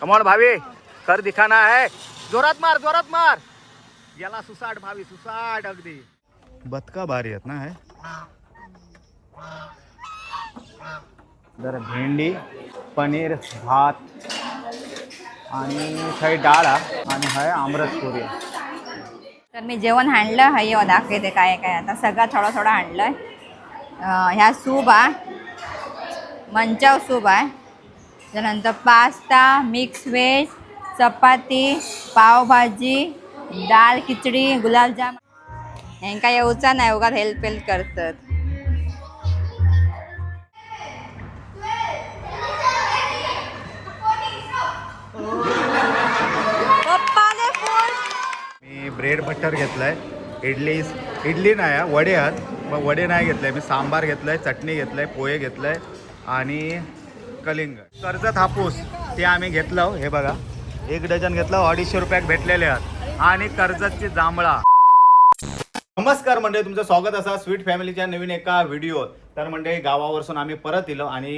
Come on भाभी, कर दिखाना है. जोरात मार, जोरात मार. याला सुसाट भावी, सुसाट अगदी. बदका भारी आहेत ना हे. जरा भेंडी, पनीर, भात आणि काही डाळ आणि हाय आमरस पुरी. तर मी जेवण आणलं हाय दाखवते काय काय आता सगळं थोडं थोडं आणलं. ह्या सूप आहे, मंचाव सूप आहे, त्यानंतर पास्ता, मिक्स व्हेज, चपाती, पावभाजी, डाळ खिचडी, गुलाबजाम. ह्यांका येऊचा नाही, उगाच हेल्प करतात. मी ब्रेड बटर घेतलाय. इडली नाही, वडे आहेत. मग वडे नाही घेतले मी, सांबार घेतलाय, चटणी घेतलाय, पोहे घेतलाय आणि कलिंगड. कर्जत हापूस ते आम्ही घेतलं. हे बघा, 1 डझन घेतलं, 250 रुपयात भेटलेले आहेत. आणि कर्जतची जांभळा. नमस्कार मंडळी, तुमचं स्वागत असा स्वीट फॅमिलीच्या नवीन एका व्हिडिओ. तर मंडळी, गावावरसून आम्ही परत इलो आणि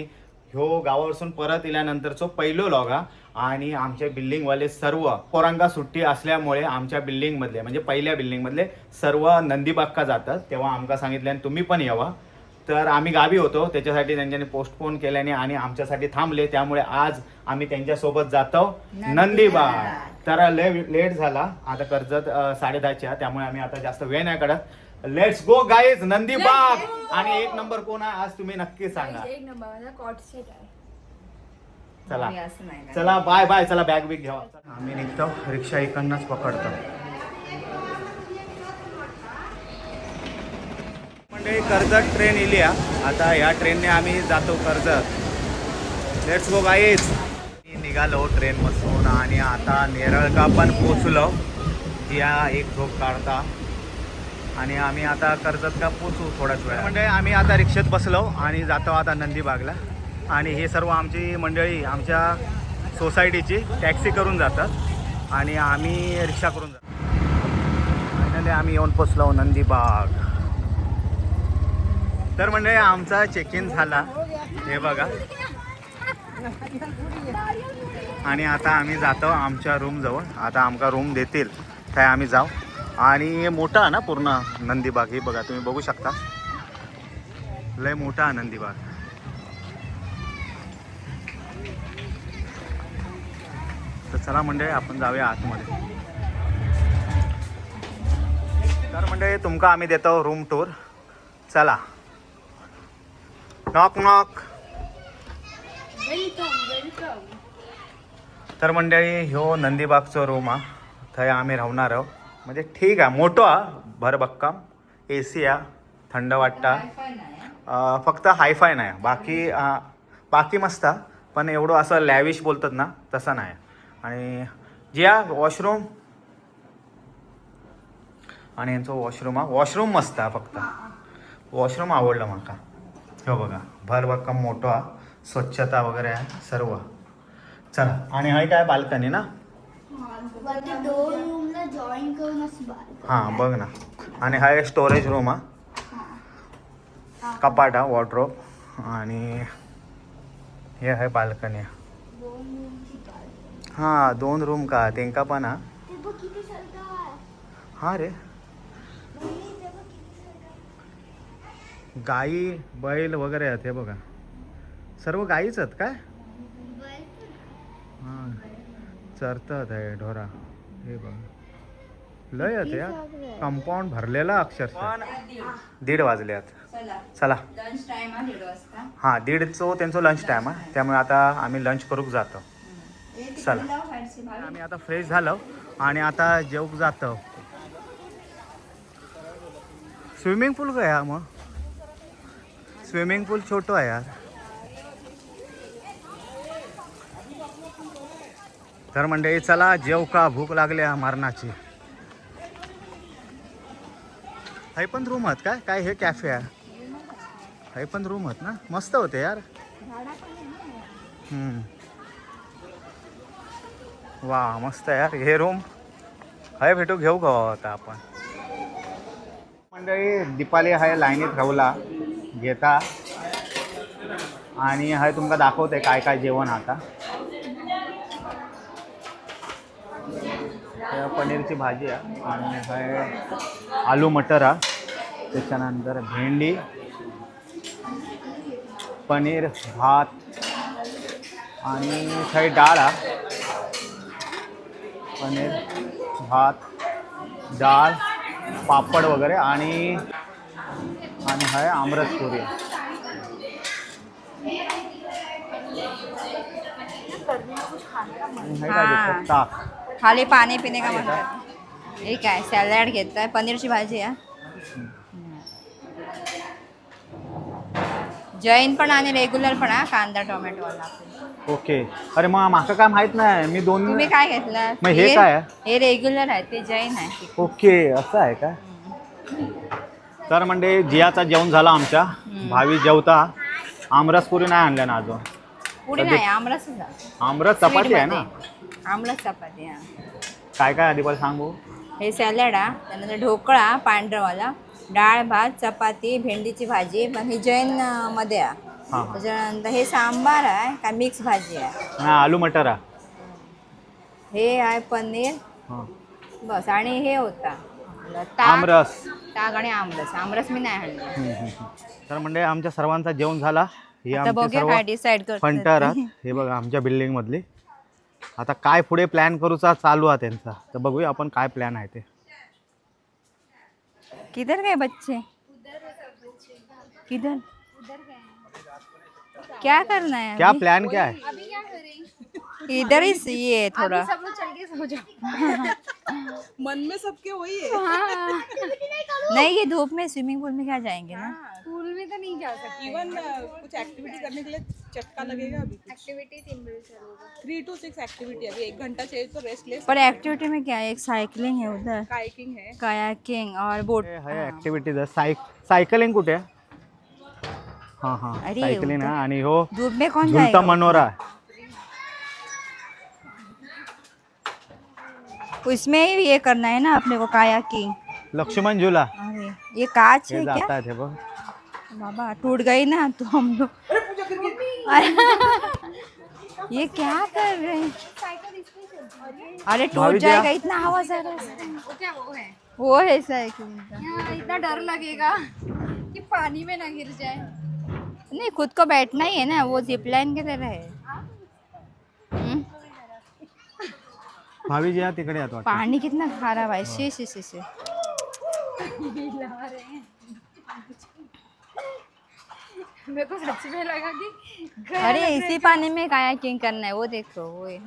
ह्यो गावावरसून परत इल्यानंतरचो पहिलो लॉग हा. आणि आमच्या बिल्डिंगवाले सर्व पोरांका सुट्टी असल्यामुळे आमच्या बिल्डिंगमधले म्हणजे पहिल्या बिल्डिंगमधले सर्व नंदीबागका जातात. तेव्हा आमका सांगितल्याने तुम्ही पण यावा. तर आम्ही गावी होतो, त्याच्यासाठी त्यांच्यानी पोस्टपोन केल्याने आणि आमच्यासाठी थांबले. त्यामुळे आज आम्ही त्यांच्यासोबत जातो नंदीबाग. तर लेट झाला आता, कर्जत 10:30च्या, त्यामुळे आम्ही आता जास्त वेळ नाही काढत. Let's go guys, Nandibag. आणि 1 नंबर कोण आहे आज तुम्ही नक्की सांगा. चला चला, बाय बाय. चला बॅग बिग घ्यावा. आम्ही निघतो, रिक्षा इकडनंच पकडतो. म्हणजे कर्जत ट्रेन इली आता, या ट्रेनने आम्ही जातो कर्जत. Let's go guys. निघालो ट्रेन बसून आणि आता नेरळका पण पोचलो. या एक झोप काढता आणि आम्ही आता कर्जत का पोचू थोड्याच वेळ. म्हणजे आम्ही आता रिक्षेत बसलो आणि जातो आता नंदीबागला. आणि हे सर्व आमची मंडळी आमच्या सोसायटीची टॅक्सी करून जातात आणि आम्ही रिक्षा करून जातो. फायनली आम्ही येऊन पोचलो नंदीबाग. तर म्हणजे आमचा चेक इन झाला, हे बघा. आणि आता आम्ही जातो आमच्या रूमजवळ. आता आमका रूम देतील काय आम्ही जाऊ. आणि मोठा आहे ना पूर्ण नंदीबाग, हे बघा तुम्ही बघू शकता, लय मोठा आहे नंदीबाग. तर चला मंडळी, आपण जाऊया आतमध्ये. तर मंडळी, तुमका आम्ही देतो रूम टूर. चला. Knock knock. तर मंडळी, ह्यो नंदीबागचा रूम हा. थंय आम्ही राहणार आहोत. म्हणजे ठीक आहे, मोठो हा, भरभक्कम. AC आहे, थंड वाटता. फक्त हायफाय नाही, बाकी मस्त. पण एवढं असं लॅविश बोलतात ना, तसं नाही. आणि जिया वॉशरूम, आणि यांचं वॉशरूम हा, वॉशरूम मस्त आहे. फक्त वॉशरूम आवडलं माका. हो बघा, भरभक्कम मोठा हा, स्वच्छता वगैरे आहे सर्व. चला. आणि हाय काय बाल्कनी ना, हां बघ ना. आणि हा स्टोरेज रूम हा, कपाट हा, वॉर्डरोब. आणि हे आहे बाल्कनी. हां 2 रूम का तेंका पण हा. हां रे, गाई बैल वगैरे आहेत. हे बघा, सर्व गाईच आहेत काय. हां, चरतात आहे ढोरा. हे बघा, लय आहेत यार. कंपाऊंड भरलेला अक्षरशः. 1:30 वाजल्यात. चला. हां 1:30 त्यांचं लंच टाईम आहे, त्यामुळे आता आम्ही लंच करूक जातो. चला. आम्ही आता फ्रेश झालो आणि आता जेवूक जातो. स्विमिंग पूल काय हा, मग स्विमिंग पूल छोटो आहे यार. तर मंडळी चला, जेव का, भूक लागल्या मारणाची. हे पण रूम आहेत काय काय, हे कॅफे आहे. हे पण रूम आहेत ना, मस्त होते यार. वा मस्त यार हे रूम. हाय भेटू घेऊ का आता आपण. मंडळी, दीपाली हाय लाईनीत राहूला घेता आणि हाय तुमका दाखवते काय काय जेवण आता. पनीरची भाजी आहे आणि हाय आलू मटर आहे, त्याच्यानंतर भेंडी, पनीर, भात आणि थंय डाळ आहे, पनीर, भात, डाळ, पापड वगैरे आणि हाय आमरस पुरी. आणि हाय काय हाँ. देतात? ताक. खाली पाणी पिणे का म्हणतात. हे काय सॅलड घेतोय, पनीरची भाजी आहे. जैन पण आणि रेग्युलर पण आहे, कांदा टोमॅटो वाला. ओके. अरे मग माका काय माहित नाही, मी दोन. तुम्ही काय घेतलं? मग हे काय आहे? हे रेग्युलर आहे, ते जैन आहे. ओके, असं आहे का? तर म्हणजे जियाचा जेवण झाला आमच्या. भावी जेवता. आमरस पुरी नाही आणल्या ना अजून. पुढे नाही, आमरसच आहे. आमरस चपाती आहे ना? आमरस चपाती हा. काय काय आधी पण सांगू. हे सॅलड आहे, त्यानंतर ढोकळा पांढरावाला, डाळ भात चपाती भेंडीची भाजी, पण ही जैन मध्ये आहे. हां. त्याच्यानंतर हे सांबार आहे का मिक्स भाजी आहे. हा, आलू मटर आहे. हे आहे पनीर हां. बस. आणि हे होता आपलं आमरस. ताक आणि आमरस. आमरस मी नाही आणलं. तर म्हणजे आमच्या सर्वांचा जेवण झाला. हे आता आमचे बघूया सर्व काय डिसाईड करतो. फंटर आहेत. हे बघा आमच्या बिल्डिंग मधली. आता काय पुढे प्लॅन करूचा चालू आहे त्यांचा, तर बघूया आपण काय प्लॅन आहे ते. किधर गए बच्चे? किधर? क्या करना है क्या अभी? प्लॅन क्या है? इधर ही ये थोड़ा. सब लोग चल के सो जाओ। मन में सबके वही है। नहीं, ये धूप में स्विमिंग पूल में क्या जाएंगे ना. पूल में तो नहीं जा सकते। इवन कुछ एक्टिविटी करने के लिए चक्का लगेगा अभी। एक्टिविटी 3 बजे से होगा। 3 to 6 एक्टिविटी अभी 1 घंटा चाहिए तो रेस्ट ले। पर एक्टिविटी में क्या है? एक साइकिलिंग है उधर, कायाकिंग है। कायाकिंग और बोट. है ऍक्टिव्हिटीज आहे. सायकलिंग कुठे आहे? हां हां, अरे, सायकलिंग आहे. आणि हो धूप में कौन झुलता जाएगा? मनोरा. उसमें ही ये करना है ना अपने को, कायाकिंग. लक्ष्मण झुला अरे ये कांच हे है क्या? जातात हे बघ. बाबा टूट गई ना तो हम लोग. ये क्या कर रहे हैं? अरे टूट भाभी जाएगा, क्या? इतना आवाज आ रहा है. वो क्या वो है? वो है साइकिल का. यहाँ इतना डर लगेगा कि पानी में ना गिर जाए। नहीं, खुद को बैठना ही है ना, वो जिपलाइन की तरह है. भावी जी तिकडे येतो वाटतं. पानी कितना खारा भाई. शी शी शी शी. मेरे को सच में लगा कि अरे इसी पानी में कायाकिंग करना है. वो देखो वो है.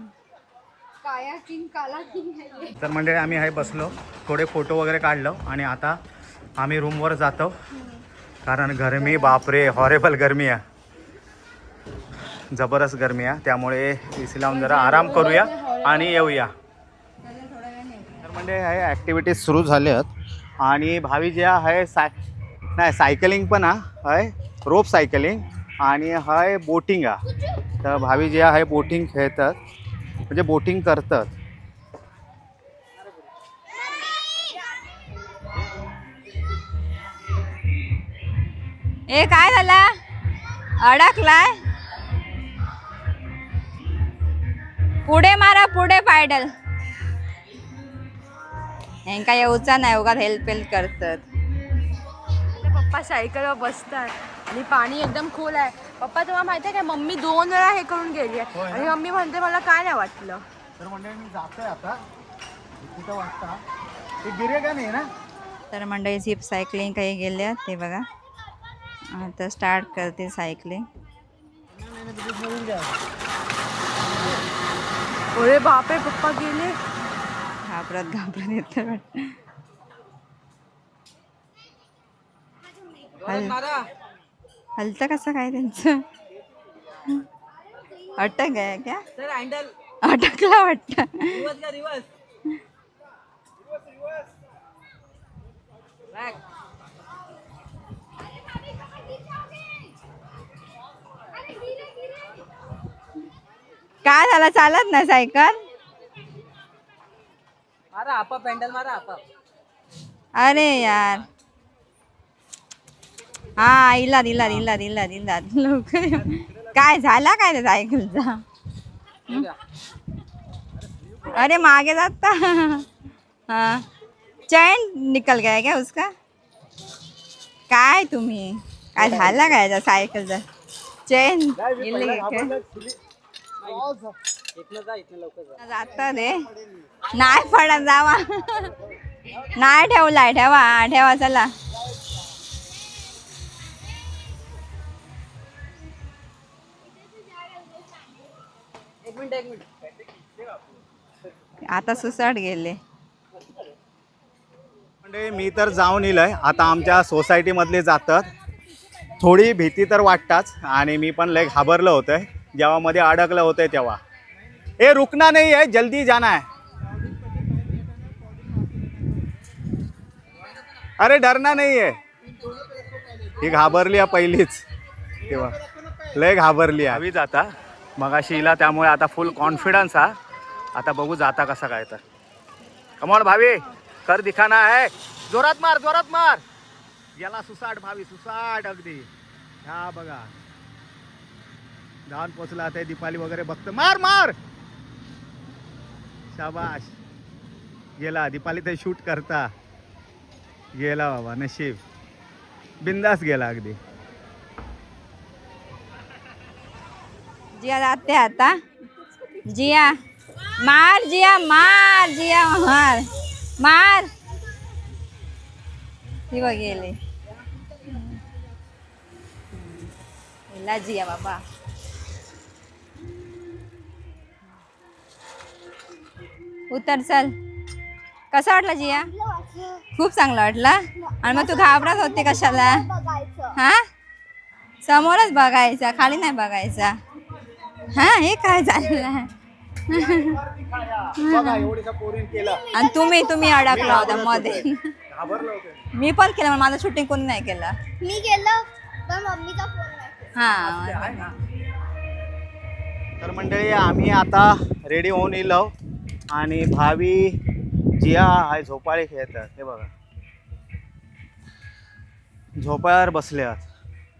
काया किंग काला किंग है ये। तर मंडळी आम्ही आहे बसलो, थोडे फोटो वगैरे काढलो आणि आता आम्ही रूमवर जातो, कारण गरमी बापरे, हॉरेबल गरमी आहे, जबरदस्त गरमी आहे. त्यामुळे AC लावून जरा आराम करूया आणि येऊया. तर म्हणजे आहे ॲक्टिव्हिटीज सुरू झाल्यात आणि भावी जे आहे नाही सायकलिंग पण आहे, रोप सायकलिंग आणि आहे बोटिंग आहे. तर भावी जे आहे बोटिंग खेळतात, म्हणजे बोटिंग करतात. ए काय झाला? अडकलाय. पुढे मारा, पुढे पायडल. यांका येऊचा नाही, उगाच हेल्प करतात. पप्पा सायकलवर बसतात आणि पाणी एकदम खोल आहे. पप्पा तुम्हाला माहिती आहे का, मम्मी 2 वेळा हे करून गेली आहे आणि मम्मी म्हणते मला काय नाही वाटलं. तर मंडळी मी जातोय आता, कुठं वाटता ते गिरे का नाही ना. तर मंडळी झिप सायकलिंग काही गेल्या ते बघा. आता स्टार्ट करते सायकलिंग. अरे बापरे, पप्पा गेले. घाबरत घाबरत येतं वाटतं. हलतं कसं काय त्यांचं? अटक आहे क्या? अटकला वाटतं. काय झालं, चालत ना सायकल? मारा आपा पेंडल मारा आपा. अरे यार. हा इलाद इलाद इलाद इलाद इलाद लवकर ये. काय झाला काय त्या सायकलचा? अरे मागे जाता. हाँ चैन निकल गया क्या उसका? काय तुम्ही काय झाला काय याचा सायकलचा चैन गेले काय? जाता दे नाही पडत जावा नाही ठेवलाय ठेवा ठेवा चला. आता सुसाट गेले. म्हणजे मी तर जाऊन येलोय आता आमच्या सोसायटी मधले जातात. थोडी भीती तर वाटताच आणि मी पण लय घाबरलं होतं जेव्हा मध्ये अडकलं होतं तेव्हा. ए रुकना नहीं है जल्दी जाना है. अरे डरना नहीं है. ही घाबरली पहिलीच तेव्हा लय घाबरली हवी जाता मगाशी हिला त्यामुळे आता फुल कॉन्फिडन्स हा. आता बघू जाता कसा काय तर. कमॉन भावी कर दिखाना है. जोरात मार याला सुसाट भावी सुसाट अगदी. हा बघा जाऊन पोचला आता दीपाली वगैरे बघतं. मार शाबाश गेला. दीपाली ते शूट करता गेला बाबा नशीब बिंदास गेला अगदी. जिया जाते आता. जिया मार जिया मार ही बघ गेले. गेला जिया बाबा. उतर चल. कसा वाटला जिया? खूप चांगला वाटला. आणि मग तू घाबरत होती कशाला? हा समोरच बघायचा खाली नाही बघायचा. हा हे काय झालं? आणि तुम्ही अडकला होता मध्ये. मी पण केलं पण माझं शूटिंग कोणी नाही केलं. मी केलं पण मम्मीचा फोन नाही. हा तर मंडळी आम्ही आता रेडी होऊन येलो आणि भावी जिया हाय झोपाळे खेळतात. हे बघा झोपाळ्यावर बसल्यात.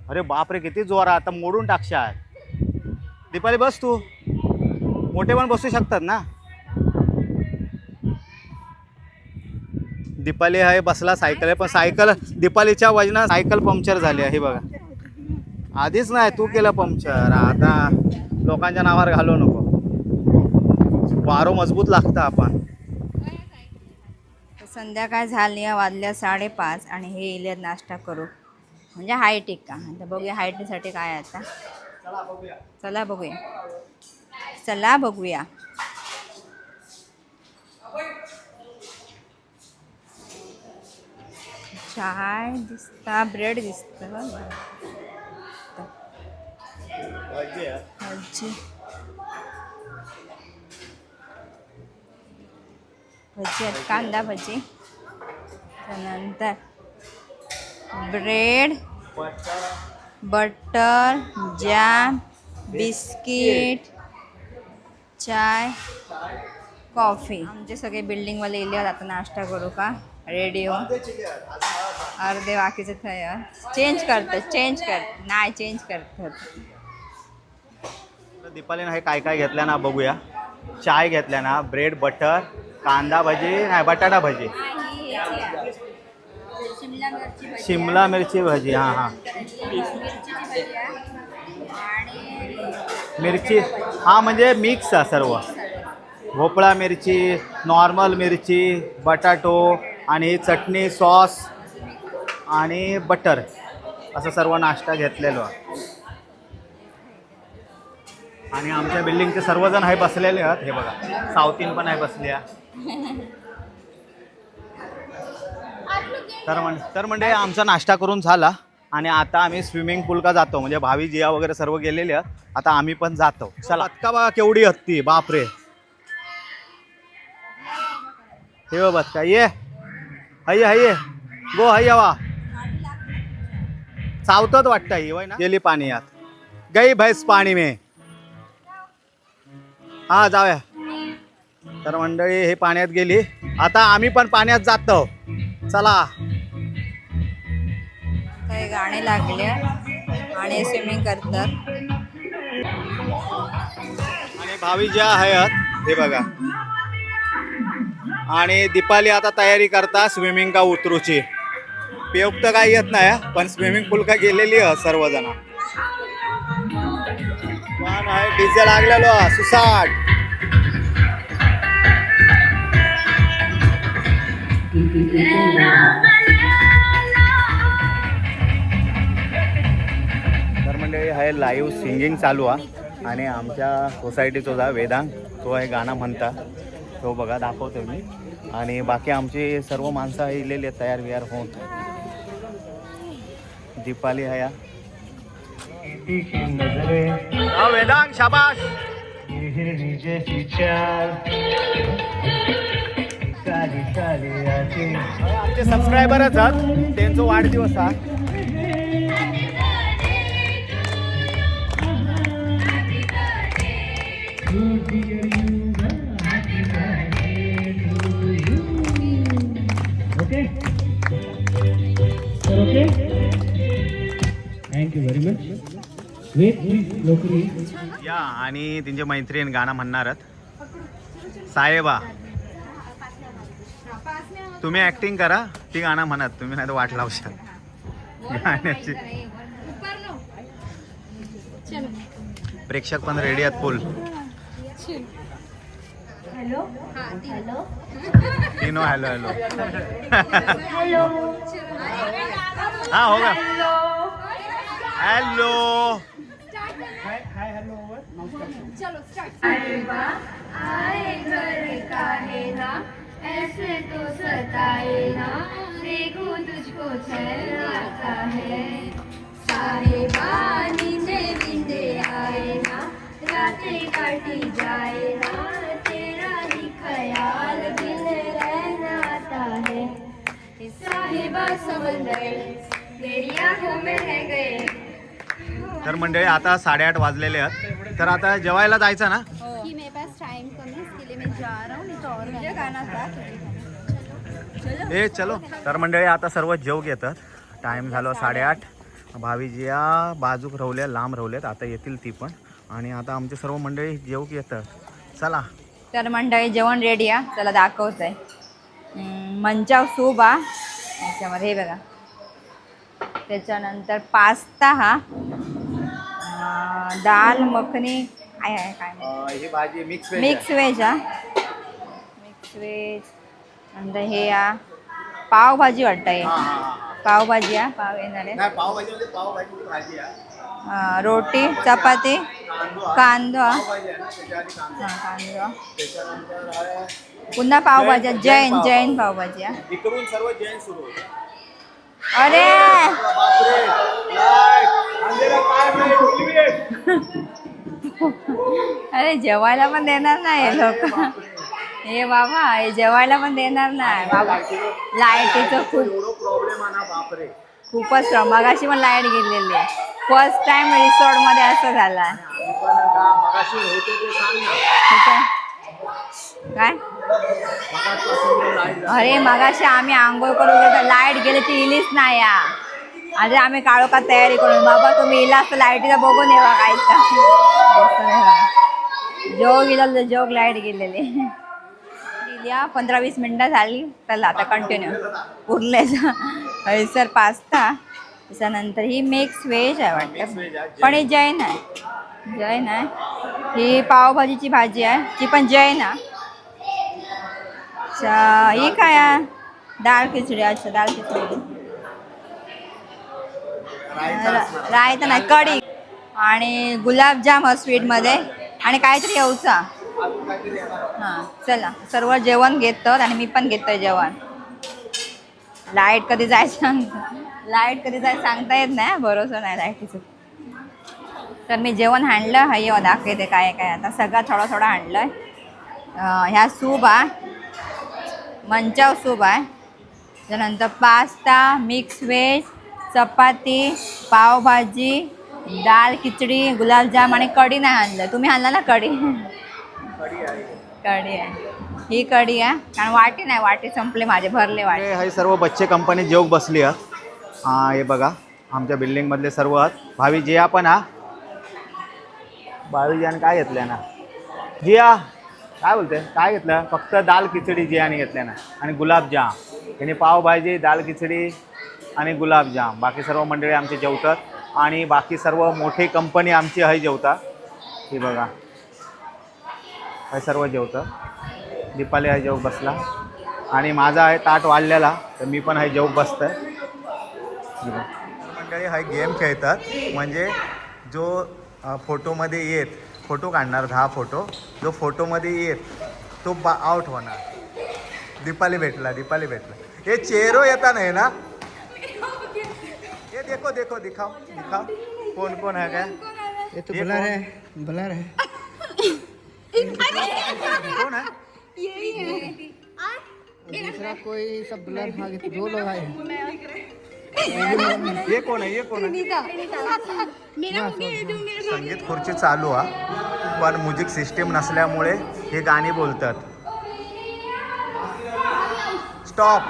अरे बापरे किती जोर आता मोडून टाकशात. दीपाली बस तू. मोठे पण बसू शकतात ना. दीपाली आहे बसला सायकल आहे पण सायकल दीपालीच्या वजनात सायकल पंक्चर झाली आहे. हे बघा आधीच नाही तू केलं पंक्चर. आता लोकांच्या नावावर घालू नको. वारो मजबूत लागतं आपण. संध्याकाळ झाली वाजल्या 5:30 आणि हे इले नाश्ता करू म्हणजे हाय टिक्का. आता बघूया हायटीसाठी काय आहे आता. चला बघूया. चाय दिसता ब्रेड दिसतं भजी आहेत कांदा भजी त्यानंतर ब्रेड बटर जॅम बिस्किट चाय कॉफी. आमचे सगळे बिल्डिंगवाले इले आता नाश्ता करू का रेडिओ. अर्धे बाकीचे तयार चेंज करतात. दीपालीनं हे काय काय घेतलं ना बघूया. चाय घेतल्या ना ब्रेड बटर कांदा भजी नाही बटाटा भजी शिमला मिरची भजी. हां मिरची हा म्हणजे मिक्स आहे सर्व. भोपळा मिरची नॉर्मल मिरची बटाटो आणि चटणी सॉस आणि बटर असं सर्व नाश्ता घेतलेलो आहे. आणि आमच्या बिल्डिंगचे सर्वजण आहे बसलेले आहेत. हे बघा साऊथीन पण आहे बसल्या. तर म्हणजे आमचा नाश्ता करून झाला आणि आता आम्ही स्विमिंग पूल का जातो. म्हणजे भावी जिया वगैरे सर्व गेलेले आहेत. आता आम्ही पण जातो. चला बदका बघा केवढी हत्ती बापरे. हे बदका ये हय गो हय वा चावतात वाटतं ही वय ना. गेली पाण्यात गई भैंस पाणी में. हा जाऊया. तर मंडळी हे पाण्यात गेली. आता आम्ही पण पाण्यात जातो. चला. काही गाणे लागले आणि स्विमिंग करतात. आणि भावी ज्या आहेत हे बघा आणि दीपाली आता तयारी करता स्विमिंग का उतरूची. पेयोग तर काही येत नाही पण स्विमिंग पूल का गेलेली सर्वजण. पण आहे डीजे लागलेलो सुसाट. तर मंडळी आहे लाईव्ह सिंगिंग चालू आहे आणि आमच्या सोसायटीचा जा वेदांग तो आहे गाणं म्हणता तो बघा दाखवतो मी. आणि बाकी आमची सर्व माणसं इलेली आहेत तयार वियार होऊन. दीपाली आहे या वेदांग शाबाश. आमचे सबस्क्रायबरच आहेत त्यांचा वाढदिवस हा. Thank you very much. Wait please लवकर या. आणि त्यांचे मैत्रीण गाणं म्हणणार साहेबा. तुम्ही ऍक्टिंग करा ती गाणं म्हणत तुम्ही नाही तर वाट लावशाल गाण्याची. प्रेक्षक पण रेडी आहेत फुल. तीनो हॅलो हॅलो हा हो का हॅलो. ऐसे तो सताए ना देखो तुझको चैन आता है साहिबा नींदे बिंदे आए ना रातें काटी जाए ना तेरा ही ख्याल दिल रहना आता है साहिबा समंदर तेरी आंखों में रह गए. तर मंडळी आता 8:30 वाजलेले आहेत तर आता जेवायला जायचं ना. कि मेरे पास टाइम कम है इसके लिए मैं जा रहा हूँ नहीं तो और मुझे गाना था. ए चलो. तर मंडळी आता सर्व जेव घेतात. टाइम झालो 8:30. भावीजी या बाजूक रवल्या लांब रवल्यात आता येतील ती पण. आणि आता आमचे सर्व मंडळी जेव घेतात. चला. तर मंडळी जेवण रेडी आहे. चला दाखवत आहे. मंचाव सूप हा याच्यामध्ये हे बघा. त्याच्यानंतर पास्ता हा दाल मखनी आहे काय ही भाजी मिक्स मिक्स व्हेज हा. मिक्स व्हेज नंतर हे हा पावभाजी वाटतं आहे. पावभाजी हा पाव येणार आहे. पावभाजी म्हणजे पावभाजी भाजी आहे. रोटी चपाती कांदा त्याच्यानंतर कांदा पुन्हा पावभाजी जैन जैन पावभाजी हा. इकडून सर्व जैन सुरू होते. अरे बापरे अरे जेवायला पण देणार नाही हे लोक. हे बाबा हे जेवायला पण देणार नाही बाबा. लाईटीचं प्रॉब्लेम आहे ना बापरे. खूपच मगाशी पण लाईट गेलेली आहे. फर्स्ट टाइम रिसॉर्ट मध्ये असं झालं. काय अरे मगाशी आम्ही आंघोळ करून गेलो लाईट गेली ती इलीच नाही या. आज आम्ही काळोखात तयारी करून बाबा तुम्ही इला असं लाईटीला बघून येवा काय जोग गेला जोग लाईट गेलेली. 15-20 मिनटं झाली. चला आता कंटिन्यू उरलेचं हळसर पास्ता. त्याच्यानंतर ही मिक्स व्हेज आहे वाटतं पण ही जैन आहे. जैन आहे. ही पावभाजीची भाजी आहे ती पण जैन आहे. अच्छा ही काय आहे डाळ खिचडी. अच्छा डाळ खिचडी रायता नाही कढी आणि गुलाबजाम स्वीटमध्ये आणि काहीतरी येऊचा. हां चला सर्व जेवण घेतो आणि मी पण घेतोय जेवण. लाईट कधी जायचं सांगता येत नाही. भरोसा नाही लाईटीचं. तर मी जेवण हाणलं हाय दाखवते काय काय. आता सगळं थोडं थोडं हाणलं आहे. ह्या सूप आहे मंचाव सूप आहे. त्यानंतर पास्ता मिक्स व्हेज चपाती पावभाजी डाळ खिचडी गुलाबजाम आणि कढी नाही आणलं. तुम्ही आणला ना कढी. कढी आहे ही कढी आहे कारण वाटी नाही वाटी संपले माझे भरले वाटे. हे सर्व बच्चे कंपनी जेव बसली आहेत. हा हे बघा आमच्या बिल्डिंग मधले सर्व आहेत. भावी जिया पण हा भावी जियान काय घेतलंय ना जिया काय बोलते काय घेतलं फक्त दाल खिचडी जी आणि घेतल्या ना आणि गुलाबजाम याने पावभाजी दाल खिचडी आणि गुलाबजाम. बाकी सर्व मंडळी आमचे जेवतात आणि बाकी सर्व मोठी कंपनी आमची आहे जेवता. ही बघा हे सर्व जेवतं. दीपाली आहे जेव बसला आणि माझा आहे ताट वाढलेला तर मी पण आहे जेव बसतंय. मंडळी हा गेम खेळतात म्हणजे जो फोटोमध्ये येत फोटो काढणार 10 फोटो जो फोटोमध्ये येत तो आउट होणार. दीपाली भेटला हे चेहरो येता नाही ना ये देखो देखो दिखाओ कौन कौन है क्या ये तो ये ब्लर है कौन है दूसरा कोई सब ब्लर हाँ 2 लोग आए हैं ये कौन है संगीत खुर्ची चालू आहे पण म्युझिक सिस्टीम नसल्यामुळे हे गाणी बोलतात. स्टॉप.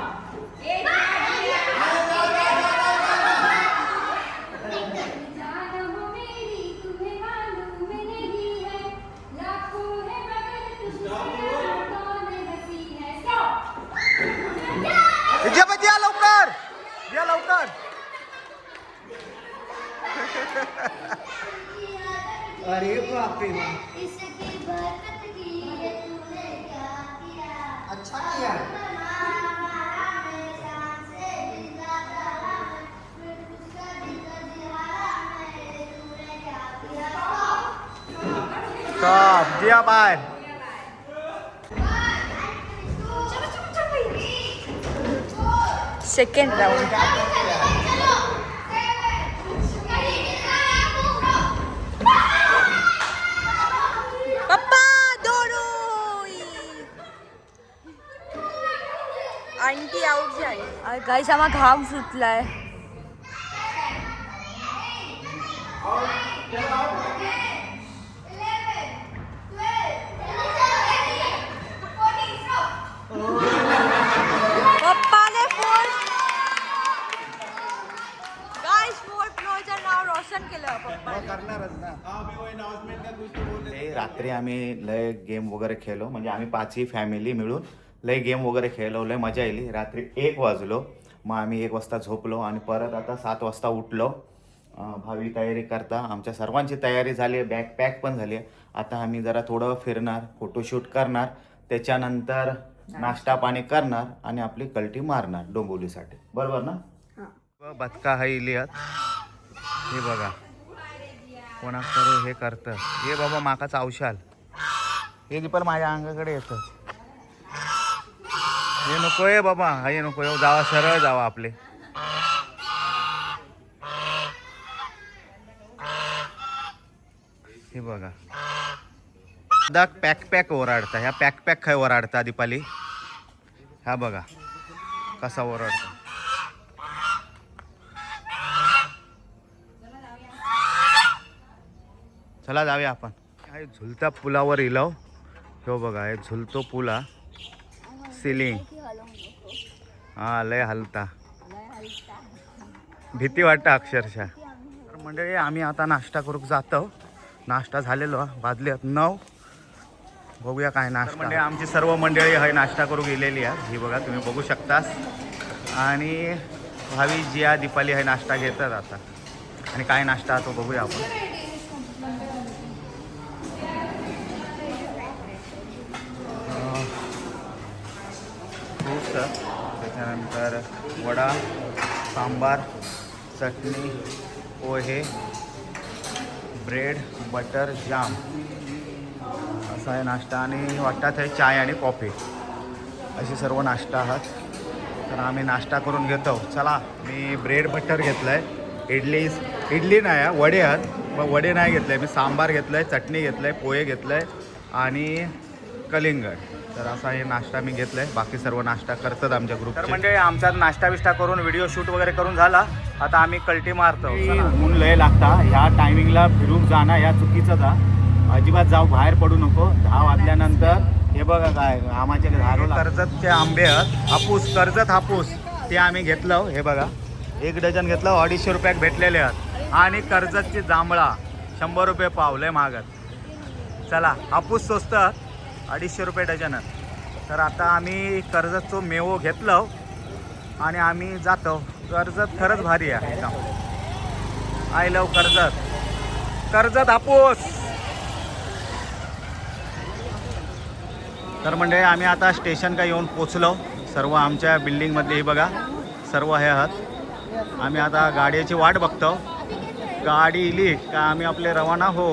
या लवकर अरे बाप रे इसकी बरकत की है तूने क्या किया अच्छा किया स्टॉप दिया बाय. Second round. पप्पा दोनों आंटी आउट झाली. गाईस आम्हा घाम सुटलाय. पप्पाने फोर्थ नाव रोशन केलं पप्पा. रात्री आम्ही लय गेम वगैरे खेळलो म्हणजे आम्ही 5ही फॅमिली मिळून लय गेम वगैरे खेळलो. लय मजा आली. रात्री 1 वाजलो मग आम्ही 1 वाजता झोपलो आणि परत आता 7 वाजता उठलो. भावी तयारी करता आमच्या सर्वांची तयारी झाली आहे. बॅग पॅक पण झाली आहे. आता आम्ही जरा थोडं फिरणार फोटोशूट करणार त्याच्यानंतर नाश्ता पाणी करणार आणि आपली कल्टी मारणार डोंबिवलीसाठी. बरोबर ना. बदका हा इलियात हे बघा कोणाकडे हे करतं हे बाबा माका चावशाल हे पण माझ्या अंगाकडे येतं. हे नको आहे बाबा हे नको आहे. जावा सरळ जावा आपले. हे बघा पॅक ओराडता ह्या पॅक खाय ओराडता दीपाली. हा बघा कसा ओराडता. चला जाऊया आपण. हे झुलता पुलावर इलाव हो बघा हे झुलतो पुला सिलिंग हा लय हलता भीती वाटतं अक्षरशः. तर मंडळी आम्ही आता नाश्ता करूक जातो. नाश्ता झालेलो वाजले 9. बघूया काय नाश्ता. म्हणजे आमची सर्व मंडळी आहे नाश्ता करू गेलेली आहे. ही बघा तुम्ही बघू शकता. आणि भावी जिया दीपाली आहे नाश्ता घेतात आता आणि काय नाश्ता तो बघूया आपण. फ्रूट्स त्याच्यानंतर वडा सांबार चटणी पोहे ब्रेड बटर जाम असा आहे नाश्ता. आणि वाटतात आहे चाय आणि कॉफी असे सर्व नाश्ता आहात. तर आम्ही नाश्ता करून घेतो. चला मी ब्रेड बटर घेतलं आहे. इडली नाही वडे आहात मग वडे नाही घेतलं आहे मी. सांबार घेतलं आहे चटणी घेतलं आहे पोहे घेतलं आहे आणि कलिंगड. तर असा हे नाश्ता मी घेतला आहे. बाकी सर्व नाश्ता करतात आमच्या ग्रुप. तर म्हणजे आमचा नाश्ता बिष्टा करून व्हिडिओ शूट वगैरे करून झाला. आता आम्ही कल्टी मारतो. ऊन लय लागता ह्या टायमिंगला फिरून जाणं या चुकीचं जा. अजिबात जाऊ बाहेर पडू नको. 10 वाजल्यानंतर हे बघा काय आमाचे झाडो कर्जतचे आंबे आहेत. हापूस कर्जत हापूस ते आम्ही घेतलं. हे बघा 1 डझन घेतलं 250 रुपयात भेटलेले आहेत. आणि कर्जतची जांभळा 100 रुपये पाव लय महागात. चला हापूस स्वस्त 250 रुपये डझन. तर आता आम्ही कर्जतचं मेवो घेतलं आणि आम्ही जातो. कर्जत खरंच भारी आहे एकदम. I love Karjat. कर्जत हापूस. तर म्हणजे आम्ही आता स्टेशन का येऊन पोचलो. सर्व आमच्या बिल्डिंगमधले हे बघा सर्व हे आहात. आम्ही आता गाडीची वाट बघतो. गाडी इली का आम्ही आपले रवाना हो.